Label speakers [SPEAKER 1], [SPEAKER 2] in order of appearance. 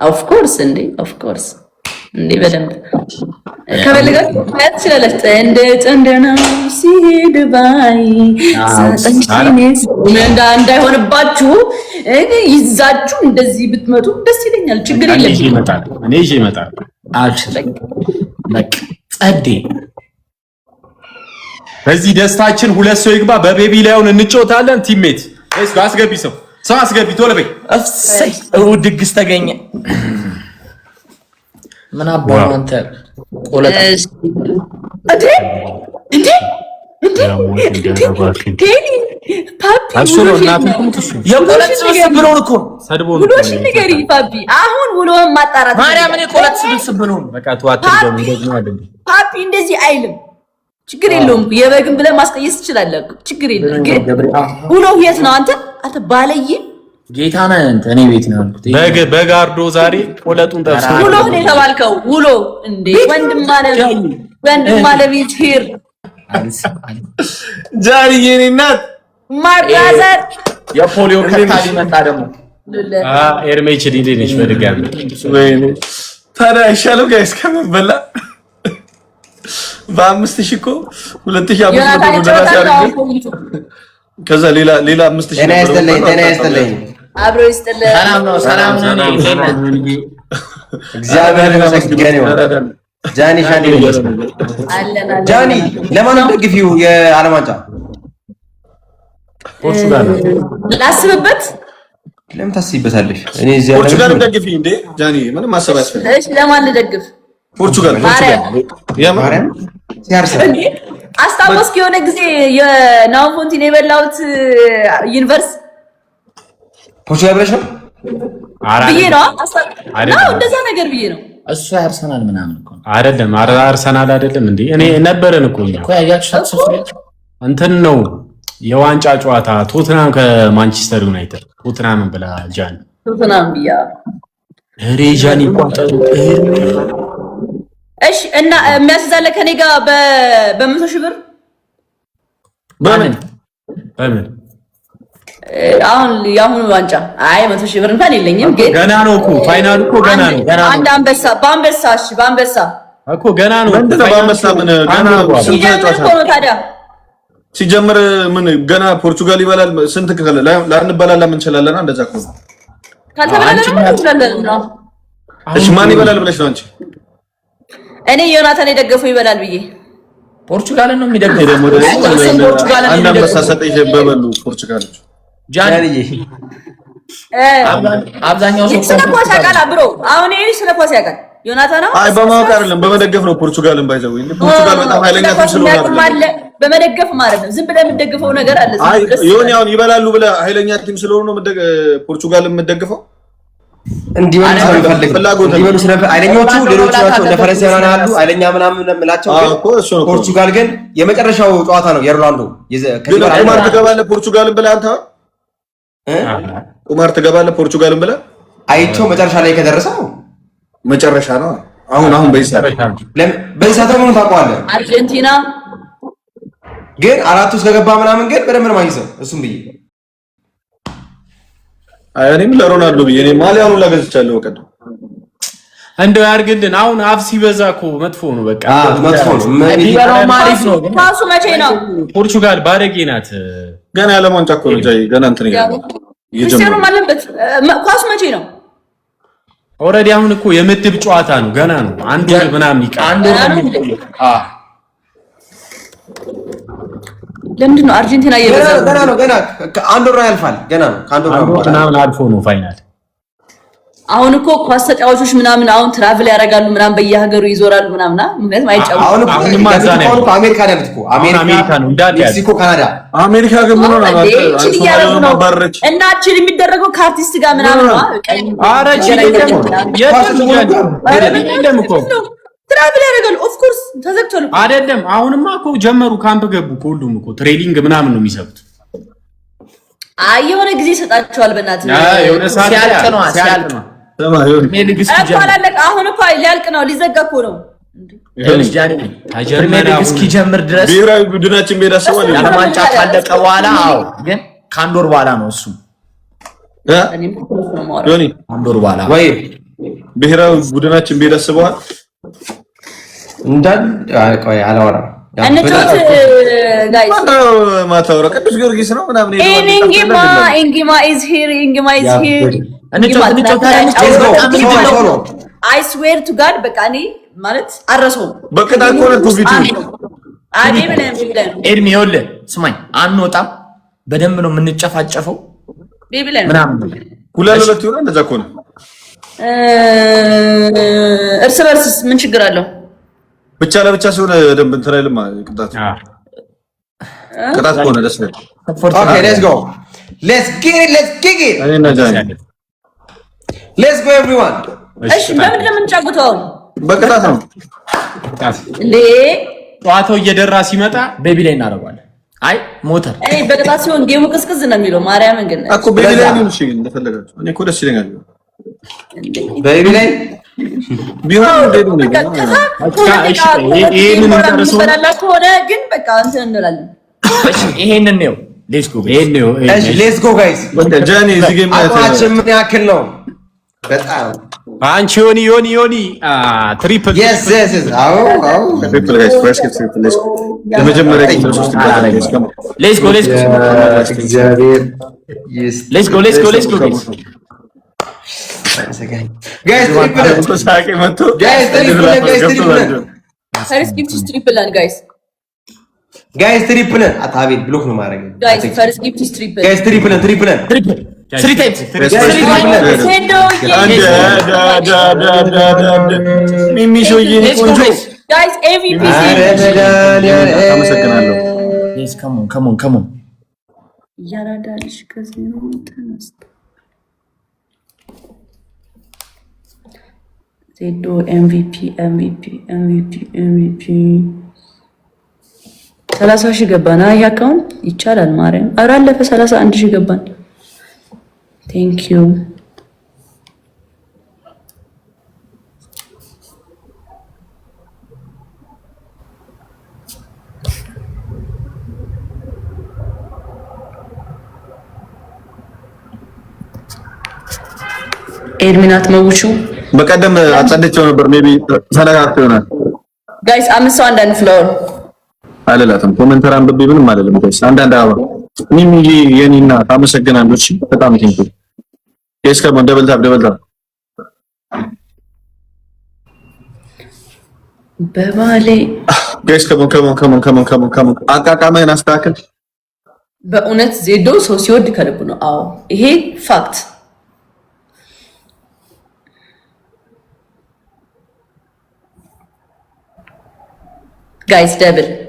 [SPEAKER 1] ኦፍ ኮርስ እንዴ በደንብ ከበለጋችሁ ማለት ይችላልስ እንደ ጥንደና ሲሄድ ባይ ሰጠኝስ እንዳይሆንባችሁ ይዛችሁ እንደዚህ ብትመጡ ደስ ይለኛል። ችግር የለም።
[SPEAKER 2] እኔ ይዤ እመጣለሁ። ጸዴ በዚህ ደስታችን ሁለት ሰው ይግባ። በቤቢ ላይውን እንጫወታለን። ቲሜት እሱ አስገቢ፣ ሰው አስገቢ፣ ቶሎ በይ።
[SPEAKER 3] እሰይ ድግስ ተገኘ። ምን አባው አንተ ቆለጣ
[SPEAKER 1] እንዴ የቆለጥ ስብስብ ብሎን እኮ ውሎሽ ንገሪ ፓፒ። አሁን ውሎን ማጣራት
[SPEAKER 3] ማርያም እኔ ቆለጥ ስብስብ ብሎን
[SPEAKER 2] በቃ ተዋትር ደግሞ እንደዚህ አይደለም
[SPEAKER 1] ፓፒ እንደዚህ አይልም። ችግር የለውም። የበግን ብለህ ማስቀየስ ትችላለህ። ችግር የለም። ግን ውሎህ የት ነው? አንተ ባለይ
[SPEAKER 3] ጌታና እኔ ቤት ነው ያልኩት።
[SPEAKER 2] በጋርዶ ዛሬ ቆለጡን ጠብሰ
[SPEAKER 1] ውሎህ ነው የተባልከው። ውሎ እንዴ ወንድም ማለት ቤት ሄር
[SPEAKER 2] ጃሪ የኔ እናት
[SPEAKER 1] ማራዘር
[SPEAKER 3] የፖሊዮ ከታሊ መጣ ደግሞ
[SPEAKER 2] ኤርሜች ዲዲኒሽ በድጋሚ
[SPEAKER 4] ታዲያ አይሻልም ጋይስ ከመበላ በ5000 እኮ 2500 ዶላር ያርግ ከዛ ሌላ 5000
[SPEAKER 5] እኔ ያስተለኝ
[SPEAKER 1] አብሮ ይስጥልኝ።
[SPEAKER 3] ሰላም ነው
[SPEAKER 5] እግዚአብሔር ይመስገን። ጃኒ ሻኒ ጃኒ ለማን ደግፊው የዓለም ዋንጫ
[SPEAKER 2] ፖርቹጋል
[SPEAKER 1] ላስብበት።
[SPEAKER 5] ለምን ታስቢበታለሽ? እኔ እዚህ
[SPEAKER 4] ፖርቹጋል ደግፊ እንዴ ጃኒ ምንም ማሰብ አያስፈልግም።
[SPEAKER 1] እሺ ለማን ልደግፍ?
[SPEAKER 4] ፖርቹጋል
[SPEAKER 5] ማርያም ሲያርሰን
[SPEAKER 1] አስታወስክ? የሆነ ጊዜ የናውፎንቲን የበላውት ዩኒቨርስ
[SPEAKER 5] ፖርቹጋል ብለሽ ነው
[SPEAKER 1] ብዬ ነው እንደዛ ነገር ብዬ ነው።
[SPEAKER 3] እሱ ያርሰናል ምናምን እኮ
[SPEAKER 2] አይደለም። አርሰናል አይደለም እንዴ? እኔ ነበረን እኮ
[SPEAKER 3] ያያችሁ
[SPEAKER 2] እንትን ነው የዋንጫ ጨዋታ ቶትናም ከማንቸስተር ዩናይትድ ቶትናምን ብላ ጃኒ
[SPEAKER 1] ቶትናም ብያ
[SPEAKER 2] ሬጃኒ ቋንጣው
[SPEAKER 1] እሺ። እና የሚያስዛለ ከኔ ጋር በ100 ሺህ ብር
[SPEAKER 2] በምን
[SPEAKER 1] አሁን ያሁኑ ዋንጫ 100 ሺህ ብር እንኳን የለኝም፣ ግን
[SPEAKER 2] ገና ነው እኮ ፋይናሉ እኮ ገና ነው።
[SPEAKER 1] አንድ በአንበሳ እሺ፣ በአንበሳ
[SPEAKER 2] እኮ ገና ነው።
[SPEAKER 4] በአንበሳ ምን ገና
[SPEAKER 1] ነው ታዲያ
[SPEAKER 4] ሲጀምር ምን ገና ፖርቹጋል ይበላል። ስንት ከለ ላንበላላ ምን እንችላለን? እንደዛ እኮ
[SPEAKER 1] ካልተበላለ ነው።
[SPEAKER 4] እሺ ማን ይበላል ብለሽ ነው አንቺ?
[SPEAKER 1] እኔ ዮናታን የደገፈው ይበላል ብዬ
[SPEAKER 3] ፖርቹጋልን ነው የሚደግፈው።
[SPEAKER 4] ደግሞ አንድ አንበሳ ሰጠኝ በበሉ ፖርቹጋሎች
[SPEAKER 3] ጃንዬ አብዛኛው ሰው
[SPEAKER 1] ስለ ኳስ ያውቃል ብሮ። አሁን ይሄ ስለ ኳስ ያውቃል ዮናታን ነው።
[SPEAKER 4] አይ በማወቅ አይደለም በመደገፍ ነው። ፖርቹጋልን ባይዘው ፖርቹጋል በጣም ኃይለኛ ስለሆነ አይደለም በመደገፍ ማለት ነው። ዝም ብለህ የምትደግፈው ነገር አለ። አይ ዮኒያውን ይበላሉ ብለህ ኃይለኛ ቲም ስለሆነ ነው ፖርቹጋልን የምትደግፈው።
[SPEAKER 5] እንዲወሉ ስለፈለጉ ኃይለኞቹ ሌሎቹ ናቸው። እንደ ፈረንሳይና ያሉ ኃይለኛ ምናምን እንምላቸው። ፖርቹጋል ግን የመጨረሻው ጨዋታ ነው የሮናልዶ
[SPEAKER 4] ቁማር ትገባለህ ፖርቹጋልን ብለህ አንተ ቁማር ትገባለህ ፖርቹጋልን ብለህ
[SPEAKER 5] አይቼው መጨረሻ ላይ ከደረሰው
[SPEAKER 4] መጨረሻ ነው። አሁን በይሳ
[SPEAKER 5] ምን ታውቀዋለህ?
[SPEAKER 1] አርጀንቲና
[SPEAKER 5] ግን አራቱ ውስጥ ከገባ ምናምን ግን በደንብ ነው ማይዘው እሱም ብዬ
[SPEAKER 4] እኔም ለሮናልዶ ብዬ እኔ ማሊያውን ላገዝቻለሁ። ወቀዱ
[SPEAKER 2] እንደው ያርግልን። አሁን አፍ ሲበዛ እኮ መጥፎ ነው። በቃ
[SPEAKER 5] መጥፎ ነው።
[SPEAKER 3] ዲባሎ ማሪፍ ነው።
[SPEAKER 1] ኳሱ መቼ ነው?
[SPEAKER 2] ፖርቹጋል ባረጌ ናት።
[SPEAKER 4] ገና ያለ ዋንጫ እኮ ነው። ገና እንትን
[SPEAKER 1] ክርስቲያኖ ማለበት ኳሱ መቼ ነው?
[SPEAKER 2] ኦሬዲ አሁን እኮ የምድብ ጨዋታ ነው። ገና ነው። አንድ ወር ምናምን ይቀር።
[SPEAKER 3] አንድ ወር
[SPEAKER 1] ለምንድን ነው አርጀንቲና እየበዛው?
[SPEAKER 5] ገና ነው። አንድ ወር ያልፋል። ገና ነው። ከአንድ ወር
[SPEAKER 2] ምናምን አልፎ ነው ፋይናል።
[SPEAKER 1] አሁን እኮ ኳስ ተጫዋቾች ምናምን አሁን ትራቭል ያደርጋሉ ምናምን በየሀገሩ ይዞራሉ ምናምን ምክንያቱም አይጫወቱም።
[SPEAKER 5] አሁን እኮ አሜሪካ ነው ያሉት እኮ አሜሪካ ነው እንዳለ ሜክሲኮ፣ ካናዳ።
[SPEAKER 4] አሜሪካ ግን ምን ሆነ
[SPEAKER 1] ማለት እና አችል የሚደረገው ከአርቲስት ጋር ምናምን ነው።
[SPEAKER 2] አረ የለም እኮ
[SPEAKER 1] ትራቭል ያደርጋሉ። ኦፍ ኮርስ ተዘግቷል
[SPEAKER 2] አይደለም። አሁንማ እኮ ጀመሩ። ካምፕ ገቡ። ሁሉም እኮ ትሬኒንግ ምናምን ነው የሚሰሩት።
[SPEAKER 1] አይ የሆነ ጊዜ ይሰጣቸዋል። በእናትህ
[SPEAKER 2] የሆነ ሰዓት
[SPEAKER 3] ሲያልቅ ነው
[SPEAKER 1] አሁን እኮ ሊያልቅ ነው፣ ሊዘጋ እኮ ነው።
[SPEAKER 3] ፕሪሚየር ሊግ እስኪጀምር ድረስ
[SPEAKER 4] ብሔራዊ ቡድናችን ሜዳ ሰዋል
[SPEAKER 3] የዓለም ዋንጫ ካለቀ በኋላ ግን ከአንድ ወር በኋላ ነው እሱ
[SPEAKER 4] ዮኒ
[SPEAKER 3] አንድ ወር በኋላ
[SPEAKER 5] ወይ
[SPEAKER 4] ብሔራዊ ቡድናችን ሜዳ ሰዋል
[SPEAKER 5] እንዳል ቆይ አላወራም
[SPEAKER 1] እንቾት ጋይስ
[SPEAKER 4] ማታወራ ቅዱስ ጊዮርጊስ ነው ምናምን
[SPEAKER 1] ኢንጊማ is here እንቾት I swear to God በቃ እኔ ማለት አረሰው
[SPEAKER 4] በቀጣ ኮረ ቪዲዮ
[SPEAKER 1] አዲ ብለን
[SPEAKER 3] ኤርሚ ይኸውልህ ስማኝ አንወጣም በደንብ ነው የምንጨፋጨፈው
[SPEAKER 1] ቢብለን
[SPEAKER 3] ምናምን
[SPEAKER 4] ሁለት ይሆናል እንደዛ ኮነ
[SPEAKER 1] እርስ በርስ ምን ችግር አለው
[SPEAKER 4] ብቻ ለብቻ ሲሆን ደንብ እንትን አይልም ቅጣት ኮነ ደስ ነው
[SPEAKER 5] ኦኬ let's kick it let's go everyone
[SPEAKER 1] እሺ ለምን እንደምንጫወተው
[SPEAKER 4] በቅጣት ነው
[SPEAKER 2] ጨዋታው እየደራ ሲመጣ
[SPEAKER 3] ቤቢ ላይ እናደርጋለን አይ ሞተር
[SPEAKER 1] እኔ በቅጣት ሲሆን ጌሙ ቅዝቅዝ ነው የሚለው ማርያምን ግን
[SPEAKER 4] እኮ ቤቢ ላይ ነው እሺ እንደፈለጋችሁ እኔ እኮ ደስ ይለኛል
[SPEAKER 5] ቤቢ ላይ
[SPEAKER 4] ቢሆን እንደዚህ ነው
[SPEAKER 2] ይሄንን እንጨርሰው
[SPEAKER 1] ሆነ ግን በቃ እንትን እንላለን
[SPEAKER 3] ይሄንን ነው
[SPEAKER 5] let's go guys
[SPEAKER 4] ጃኒ እዚህ ጌም
[SPEAKER 5] አቋችን ምን ያክል ነው በጣም
[SPEAKER 2] አንቺ ዮኒ ትሪፕል
[SPEAKER 5] yes አዎ
[SPEAKER 4] ትሪፕል ጋይስ ፈርስት ትሪፕል ለመጀመሪያ ጊዜ ሶስት
[SPEAKER 3] let's go
[SPEAKER 5] እግዚአብሔር
[SPEAKER 3] let's go
[SPEAKER 5] guys
[SPEAKER 1] triple guys
[SPEAKER 5] guys triple አታቤል ብሎክ ነው ማድረግ
[SPEAKER 1] guys first gift is triple
[SPEAKER 5] guys triple
[SPEAKER 3] three times
[SPEAKER 4] ሚሚ ሾዬ
[SPEAKER 1] guys MVP
[SPEAKER 4] አመሰግናለሁ
[SPEAKER 3] yes come on
[SPEAKER 1] ያራዳልሽ ከዚህ ነው ተነስተ ዜዶ MVP 30,000 ገባና ይሄ አካውንት ይቻላል ማርያም ኧረ አለፈ 31,000 ገባን thank you ኤድሚናት መውቹ
[SPEAKER 4] በቀደም አጸደቸው ነበር ሜቢ ተነጋግቶ ይሆናል
[SPEAKER 1] ጋይስ አምስት ሰው አንዳንድ ፍሎር
[SPEAKER 4] አለላትም ኮሜንተር አንብቤ ምንም አይደለም ጋይስ አንዳንድ አባ ሚሚ የኔና ታመሰግናለሁ እሺ በጣም ቴንኩ ጋይስ ከመን ደብል ታፕ
[SPEAKER 1] በባሌ
[SPEAKER 4] ጋይስ ከመን አቃቃመን አስተካክል
[SPEAKER 1] በእውነት ዜዶ ሰው ሲወድ ከልብ ነው አዎ ይሄ ፋክት guys double